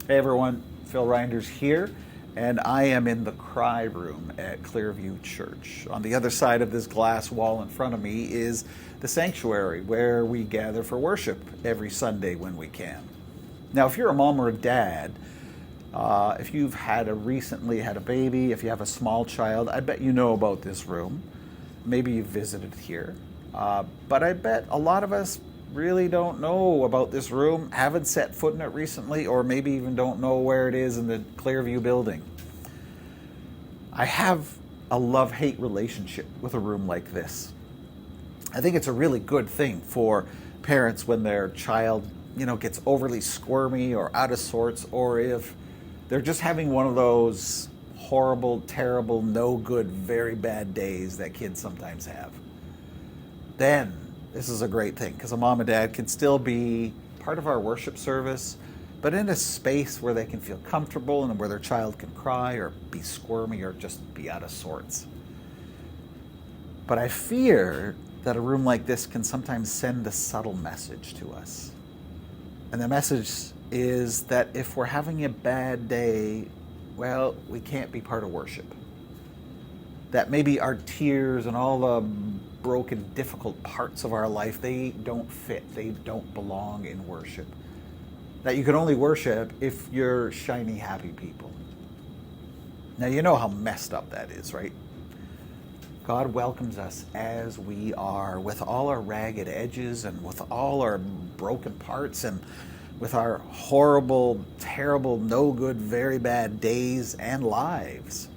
Hey everyone, Phil Reinders here, and I am in the cry room at Clearview Church. On the other side of this glass wall in front of me is the sanctuary where we gather for worship every Sunday when we can. Now, if you're a mom or a dad, if you've recently had a baby, if you have a small child, I bet you know about this room. Maybe you've visited here, but I bet a lot of us really don't know about this room, haven't set foot in it recently, or maybe even don't know where it is in the Clearview building. I have a love-hate relationship with a room like this. I think it's a really good thing for parents when their child, gets overly squirmy or out of sorts, or if they're just having one of those horrible, terrible, no good, very bad days that kids sometimes have. Then this is a great thing because a mom and dad can still be part of our worship service, but in a space where they can feel comfortable and where their child can cry or be squirmy or just be out of sorts. But I fear that a room like this can sometimes send a subtle message to us. And the message is that if we're having a bad day, well, we can't be part of worship. That maybe our tears and all the broken, difficult parts of our life, they don't fit, they don't belong in worship. That you can only worship if you're shiny, happy people. Now, you know how messed up that is, right? God welcomes us as we are, with all our ragged edges and with all our broken parts and with our horrible, terrible, no good, very bad days and lives.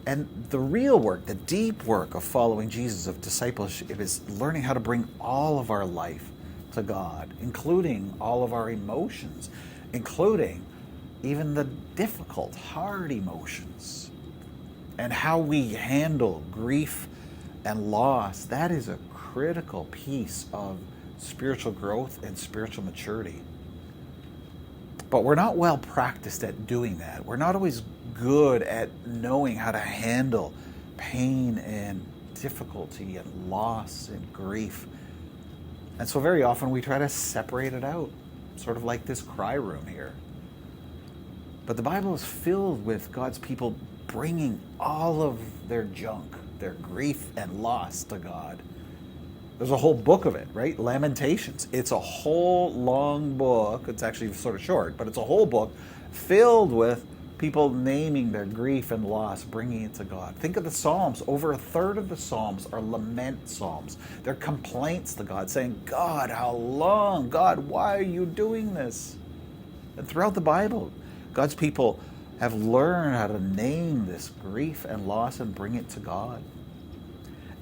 And the real work, the deep work of following Jesus, of discipleship, is learning how to bring all of our life to God, including all of our emotions, including even the difficult, hard emotions. And how we handle grief and loss, that is a critical piece of spiritual growth and spiritual maturity. But we're not well practiced at doing that. We're not always good at knowing how to handle pain and difficulty and loss and grief. And so very often we try to separate it out, sort of like this cry room here. But the Bible is filled with God's people bringing all of their junk, their grief and loss to God. There's a whole book of it, right? Lamentations. It's a whole long book. It's actually sort of short, but it's a whole book filled with people naming their grief and loss, bringing it to God. Think of the Psalms. Over a third of the Psalms are lament Psalms. They're complaints to God, saying, God, how long? God, why are you doing this? And throughout the Bible, God's people have learned how to name this grief and loss and bring it to God.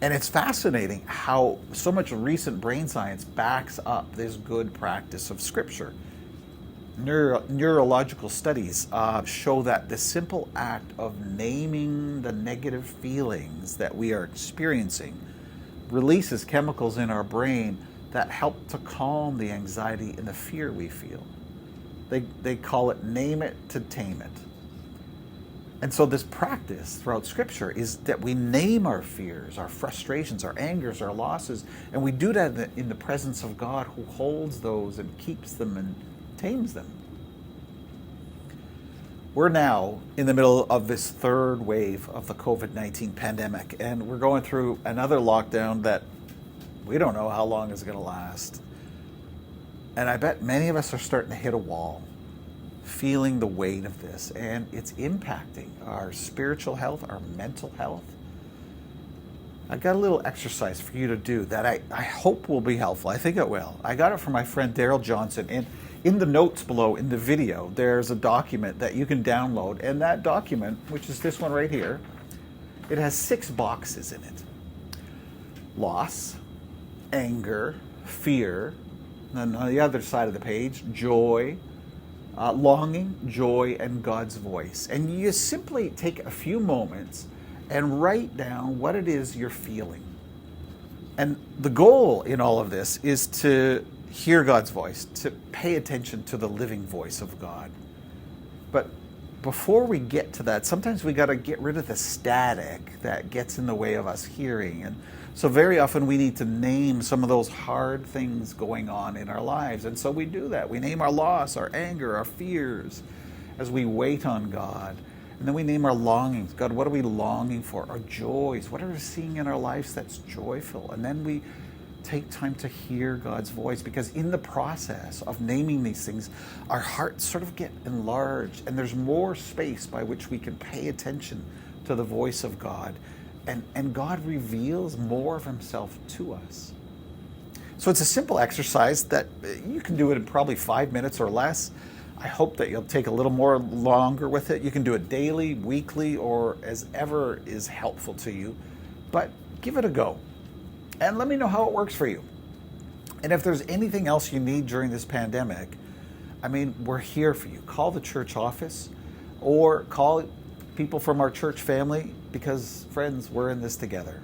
And it's fascinating how so much recent brain science backs up this good practice of Scripture. Neurological studies show that the simple act of naming the negative feelings that we are experiencing releases chemicals in our brain that help to calm the anxiety and the fear we feel. They call it name it to tame it. And so this practice throughout Scripture is that we name our fears, our frustrations, our angers, our losses, and we do that in the presence of God, who holds those and keeps them and tames them. We're now in the middle of this third wave of the COVID-19 pandemic, and we're going through another lockdown that we don't know how long it's going to last. And I bet many of us are starting to hit a wall, feeling the weight of this, and it's impacting our spiritual health, our mental health. I got a little exercise for you to do that I hope will be helpful. I think it will. I got it from my friend Daryl Johnson, and in the notes below in the video, there's a document that you can download, and that document, which is this one right here, it has 6 boxes in it. Loss, anger, fear, and on the other side of the page, joy, longing, joy, and God's voice. And you simply take a few moments and write down what it is you're feeling. And the goal in all of this is to hear God's voice, to pay attention to the living voice of God. But before we get to that, sometimes we got to get rid of the static that gets in the way of us hearing. And So very often we need to name some of those hard things going on in our lives. And so we do that. We name our loss, our anger, our fears as we wait on God. And then we name our longings. God, what are we longing for? Our joys. What are we seeing in our lives that's joyful? And then we take time to hear God's voice, because in the process of naming these things, our hearts sort of get enlarged, and there's more space by which we can pay attention to the voice of God. And God reveals more of himself to us. So it's a simple exercise that you can do it in probably 5 minutes or less. I hope that you'll take a little more longer with it. You can do it daily, weekly, or as ever is helpful to you. But give it a go. And let me know how it works for you. And if there's anything else you need during this pandemic, I mean, we're here for you. Call the church office or call people from our church family, because, friends, we're in this together.